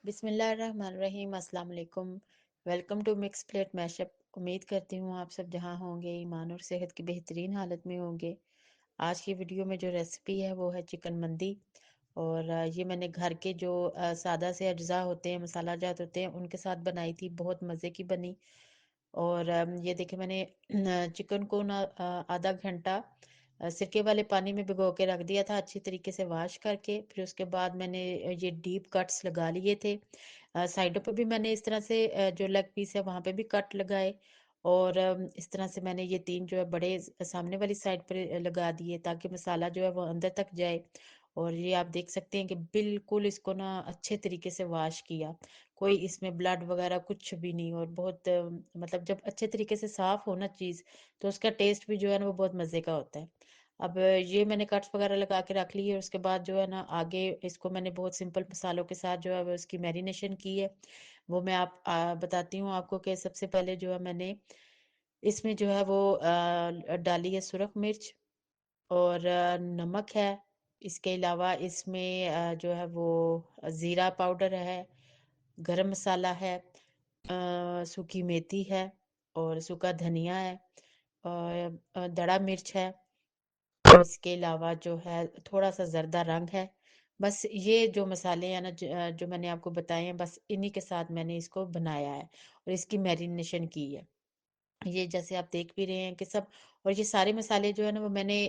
बिस्मिल्लाहिर्रहमानिर्रहीम अस्सलाम वालेकुम। Welcome to mix plate mashup. उम्मीद करती हूँ आप सब जहाँ होंगे ईमान और सेहत की बेहतरीन हालत में होंगे। आज की वीडियो में जो रेसिपी है वो है चिकन मंदी। और ये मैंने घर के जो सादा से अज्जा होते हैं, मसाला जात होते हैं, उनके साथ बनाई थी। बहुत मज़े की बनी। और ये देखिए मैंने चिकन को ना आधा घंटा सिरके वाले पानी में भिगो के रख दिया था, अच्छी तरीके से वॉश करके। फिर उसके बाद मैंने ये डीप कट्स लगा लिए थे। साइडों पे भी मैंने इस तरह से जो लेग पीस है वहां पे भी कट लगाए। और इस तरह से मैंने ये तीन जो है बड़े सामने वाली साइड पर लगा दिए ताकि मसाला जो है वो अंदर तक जाए। और ये आप देख सकते हैं कि बिल्कुल इसको ना अच्छे तरीके से वॉश किया। कोई इसमें ब्लड वगैरह कुछ भी नहीं। और बहुत मतलब जब अच्छे तरीके से साफ हो ना चीज़, तो उसका टेस्ट भी जो है ना वो बहुत मज़े का होता है। अब ये मैंने कट्स वगैरह लगा के रख ली है। उसके बाद जो है ना आगे इसको मैंने बहुत सिंपल मसालों के साथ जो है वो इसकी मैरिनेशन की है। वो मैं बताती हूँ आपको कि सबसे पहले जो है मैंने इसमें जो है वो डाली है सुरख मिर्च और नमक है। इसके अलावा इसमें जो है वो ज़ीरा पाउडर है, गरम मसाला है, सूखी मेथी है और सूखा धनिया है और दड़ा मिर्च है। और इसके अलावा जो है थोड़ा सा जरदा रंग है। बस ये जो मसाले हैं ना जो मैंने आपको बताए हैं, बस इन्हीं के साथ मैंने इसको बनाया है और इसकी मैरिनेशन की है। ये जैसे आप देख भी रहे हैं कि सब। और ये सारे मसाले जो है ना वो मैंने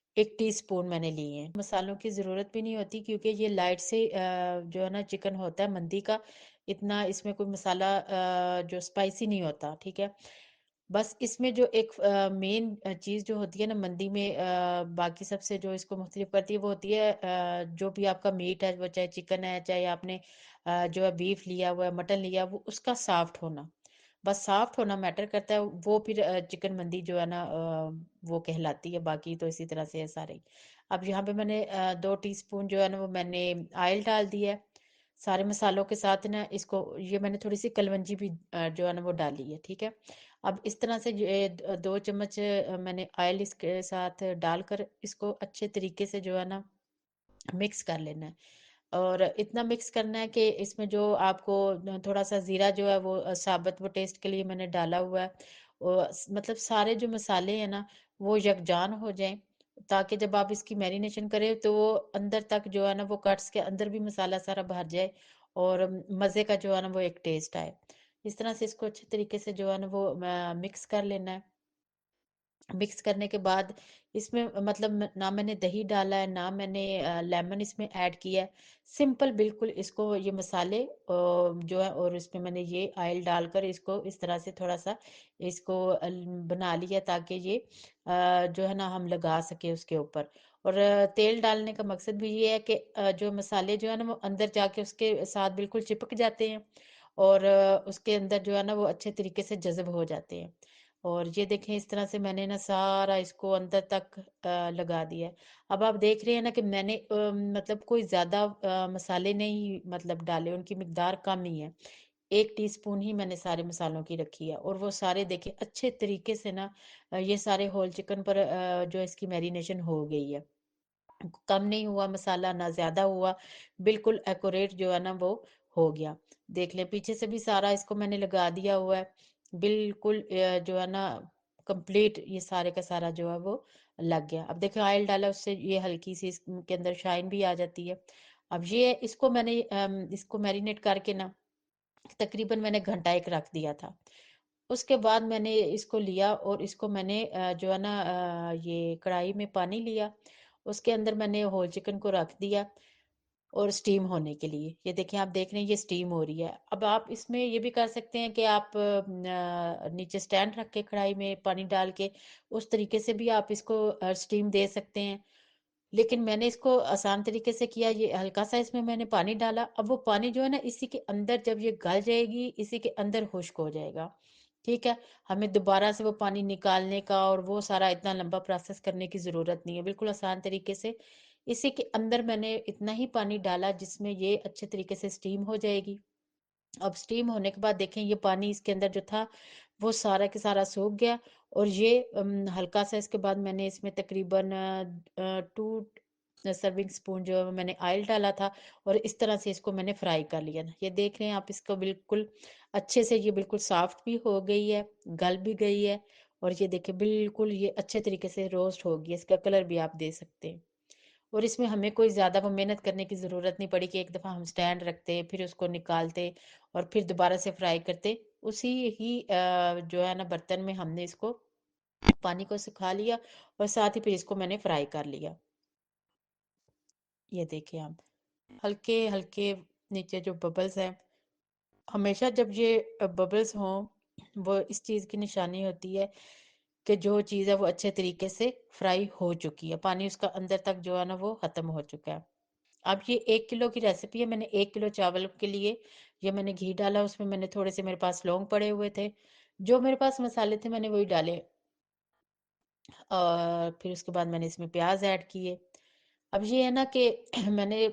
एक टीस्पून मैंने लिए हैं। मसालों की ज़रूरत भी नहीं होती क्योंकि ये लाइट से जो है ना चिकन होता है मंदी का। इतना इसमें कोई मसाला जो स्पाइसी नहीं होता, ठीक है। बस इसमें जो एक मेन चीज़ जो होती है ना मंदी में, बाकी सबसे जो इसको मुख्तलिफ करती है वो होती है जो भी आपका मीट है, वो चाहे चिकन है, चाहे आपने जो है बीफ लिया हुआ है, मटन लिया, वो उसका सॉफ्ट होना। बस सॉफ्ट होना मैटर करता है। वो फिर चिकन मंदी जो है ना वो कहलाती है। बाकी तो इसी तरह से है सारे। अब यहाँ पे मैंने 2 टीस्पून जो है ना वो मैंने ऑयल डाल दिया है सारे मसालों के साथ ना। इसको ये मैंने थोड़ी सी कलवंजी भी जो है ना वो डाली है, ठीक है। अब इस तरह से 2 चम्मच मैंने ऑयल इसके साथ डालकर इसको अच्छे तरीके से जो है ना मिक्स कर लेना है। और इतना मिक्स करना है कि इसमें जो आपको थोड़ा सा जीरा जो है वो साबुत वो टेस्ट के लिए मैंने डाला हुआ है। और मतलब सारे जो मसाले हैं ना वो यकजान हो जाएं, ताकि जब आप इसकी मैरिनेशन करें तो वो अंदर तक जो है ना वो कट्स के अंदर भी मसाला सारा भर जाए और मज़े का जो है ना वो एक टेस्ट आए। इस तरह से इसको अच्छे तरीके से जो है ना वो मिक्स कर लेना है। मिक्स करने के बाद इसमें मतलब ना मैंने दही डाला है, ना मैंने लेमन इसमें ऐड किया है। सिंपल बिल्कुल इसको ये मसाले जो है, और इसमें मैंने ये ऑयल डालकर इसको इस तरह से थोड़ा सा इसको बना लिया ताकि ये जो है ना हम लगा सके उसके ऊपर। और तेल डालने का मकसद भी ये है कि जो मसाले जो है ना वो अंदर जाके उसके साथ बिल्कुल चिपक जाते हैं और उसके अंदर जो है ना वो अच्छे तरीके से जज़ब हो जाते हैं। और ये देखें इस तरह से मैंने ना सारा इसको अंदर तक लगा दिया है। अब आप देख रहे हैं ना कि मैंने मतलब कोई ज़्यादा मसाले नहीं मतलब डाले, उनकी मिकदार कम ही है। 1 टीस्पून ही मैंने सारे मसालों की रखी है और वो सारे देखिए अच्छे तरीके से ना ये सारे होल चिकन पर जो इसकी मैरिनेशन हो गई है। कम नहीं हुआ मसाला, ना ज़्यादा हुआ, बिल्कुल एक्यूरेट जो है ना वो हो गया। देख लें पीछे से भी सारा इसको मैंने लगा दिया हुआ है। बिल्कुल जो है ना कंप्लीट ये सारे का सारा जो है वो लग गया। अब देखिए ऑयल डाला उससे ये हल्की सी इसके अंदर शाइन भी आ जाती है। अब ये इसको मैंने इसको मैरिनेट करके ना तकरीबन मैंने घंटा 1 रख दिया था। उसके बाद मैंने इसको लिया और इसको मैंने जो है ना ये कढ़ाई में पानी लिया, उसके अंदर मैंने होल चिकन को रख दिया और स्टीम होने के लिए। ये देखिए आप देख रहे हैं ये स्टीम हो रही है। अब आप इसमें ये भी कर सकते हैं कि आप नीचे स्टैंड रख के कढ़ाई में पानी डाल के उस तरीके से भी आप इसको स्टीम दे सकते हैं। लेकिन मैंने इसको आसान तरीके से किया, ये हल्का-सा इसमें मैंने पानी डाला। अब वो पानी जो है ना इसी के अंदर जब ये गल जाएगी, इसी के अंदर खुश्क हो जाएगा। ठीक है? हमें दोबारा से वो पानी निकालने का और वो सारा इतना लंबा प्रोसेस करने की ज़रूरत नहीं है। बिल्कुल आसान तरीके से इसी के अंदर मैंने इतना ही पानी डाला जिसमें ये अच्छे तरीके से स्टीम हो जाएगी। अब स्टीम होने के बाद देखें ये पानी इसके अंदर जो था वो सारा के सारा सूख गया। और ये हल्का सा इसके बाद मैंने इसमें तकरीबन 2 सर्विंग स्पून जो है वो मैंने ऑयल डाला था और इस तरह से इसको मैंने फ्राई कर लिया ना। ये देख रहे हैं आप, इसको बिल्कुल अच्छे से ये बिल्कुल सॉफ्ट भी हो गई है, गल भी गई है। और ये देखिए बिल्कुल ये अच्छे तरीके से रोस्ट हो गई है, इसका कलर भी आप दे सकते हैं। और इसमें हमें कोई ज़्यादा वो मेहनत करने की ज़रूरत नहीं पड़ी कि एक दफ़ा हम स्टैंड रखते, फिर उसको निकालते और फिर दोबारा से फ्राई करते। उसी ही जो है ना बर्तन में हमने इसको पानी को सुखा लिया और साथ ही फिर इसको मैंने फ्राई कर लिया। ये देखिए आप, हल्के-हल्के नीचे जो बबल्स हैं, हमेशा जब ये बबल्स हों, वो इस चीज़ की निशानी होती है कि जो चीज़ है वो अच्छे तरीके से फ्राई हो चुकी है। पानी उसका अंदर तक जो है ना वो ख़त्म हो चुका है। अब ये 1 किलो की रेसिपी है, मैंने 1 किलो चावल के लिए ये मैंने घी डाला, उसमें मैंने थोड़े से मेरे पास लौंग पड़े हुए थे। जो मेरे पास मसाले थे मैंने वही डाले। और फिर उसके बाद मैंने इसमें प्याज़ ऐड किए। अब ये है ना कि मैंने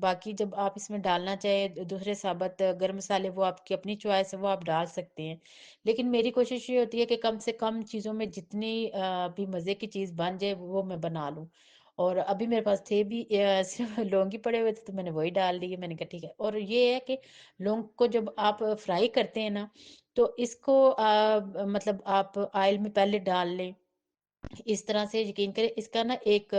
बाकी जब आप इसमें डालना चाहें दूसरे साबुत गरम मसाले, वो आपकी अपनी चॉइस है, वो आप डाल सकते हैं। लेकिन मेरी कोशिश ये होती है कि कम से कम चीज़ों में जितनी भी मज़े की चीज़ बन जाए वो मैं बना लूँ। और अभी मेरे पास थे भी सिर्फ़ लौंग ही पड़े हुए थे, तो मैंने वही डाल दिए। मैंने कहा ठीक है। और ये है कि लौंग को जब आप फ्राई करते हैं ना, तो इसको मतलब आप ऑयल में पहले डाल लें। इस तरह से यकीन करें, इसका ना एक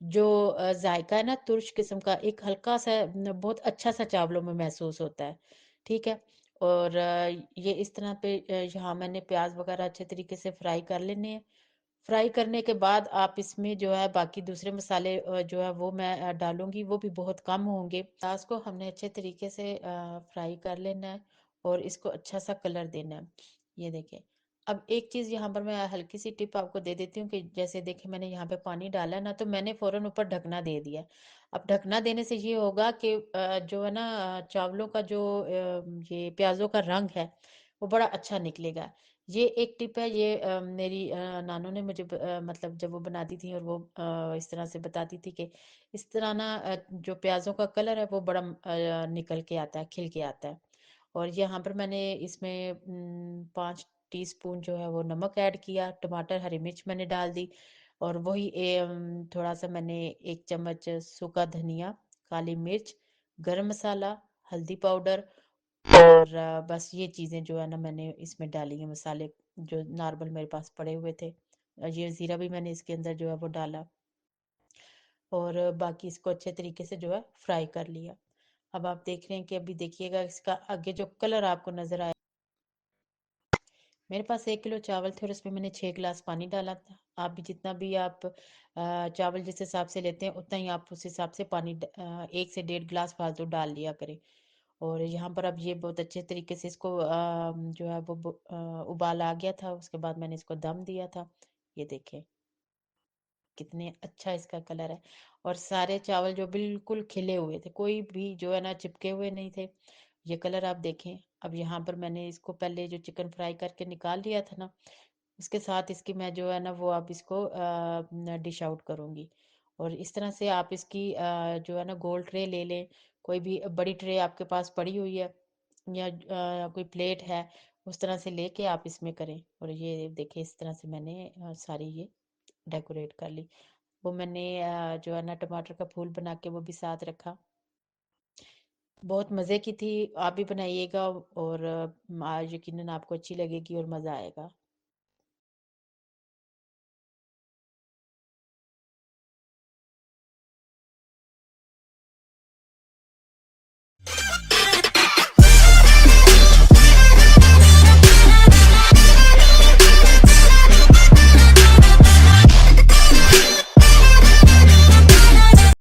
जो जायका है ना, तुर्श किस्म का एक हल्का सा बहुत अच्छा सा चावलों में महसूस होता है। ठीक है। और ये इस तरह पे यहाँ मैंने प्याज वगैरह अच्छे तरीके से फ्राई कर लेने हैं। फ्राई करने के बाद आप इसमें जो है बाकी दूसरे मसाले जो है वो मैं डालूंगी, वो भी बहुत कम होंगे। प्याज को हमने अच्छे तरीके से फ्राई कर लेना है और इसको अच्छा सा कलर देना है। ये देखिए। अब एक चीज़ यहाँ पर मैं हल्की सी टिप आपको दे देती हूँ कि जैसे देखिए मैंने यहाँ पे पानी डाला है ना, तो मैंने फ़ौरन ऊपर ढकना दे दिया। अब ढकना देने से ये होगा कि जो है ना चावलों का जो ये प्याज़ों का रंग है वो बड़ा अच्छा निकलेगा। ये एक टिप है, ये मेरी नानू ने मुझे मतलब जब वो बनाती थी और वो इस तरह से बताती थी कि इस तरह ना जो प्याज़ों का कलर है वो बड़ा निकल के आता है, खिल के आता है। और यहाँ पर मैंने इसमें 5 टीस्पून जो है वो नमक ऐड किया, टमाटर, हरी मिर्च मैंने डाल दी और वही थोड़ा-सा मैंने 1 चम्मच सूखा धनिया, काली मिर्च, गरम मसाला, हल्दी पाउडर और बस ये चीज़ें जो है ना मैंने इसमें डाली हैं मसाले, जो नॉर्मल मेरे पास पड़े हुए थे। ये ज़ीरा भी मैंने इसके अंदर जो है वो डाला और बाकी इसको अच्छे तरीके से जो है फ्राई कर लिया। अब आप देख रहे हैं कि अभी देखिएगा इसका आगे जो कलर आपको नज़र आए, मेरे पास 1 किलो चावल थे और उसमें मैंने 6 गिलास पानी डाला था। आप भी जितना भी आप चावल जिस हिसाब से लेते हैं उतना ही आप उस हिसाब से पानी 1 से डेढ़ गिलास फालतू डाल लिया करें। और यहाँ पर अब ये बहुत अच्छे तरीके से इसको जो है वो उबाल आ गया था, उसके बाद मैंने इसको दम दिया था। ये देखें कितने अच्छा इसका कलर है और सारे चावल जो बिल्कुल खिले हुए थे, कोई भी जो है ना चिपके हुए नहीं थे। ये कलर आप देखें। अब यहाँ पर मैंने इसको पहले जो चिकन फ्राई करके निकाल लिया था ना, इसके साथ इसकी मैं जो है ना वो अब इसको डिश आउट करूँगी। और इस तरह से आप इसकी जो है ना गोल ट्रे ले लें, कोई भी बड़ी ट्रे आपके पास पड़ी हुई है या कोई प्लेट है, उस तरह से लेके आप इसमें करें। और ये देखिए इस तरह से मैंने सारी ये डेकोरेट कर ली। वो मैंने जो है ना टमाटर का फूल बना के वो भी साथ रखा। बहुत मज़े की थी, आप भी बनाइएगा और यकीनन आपको अच्छी लगेगी और मज़ा आएगा।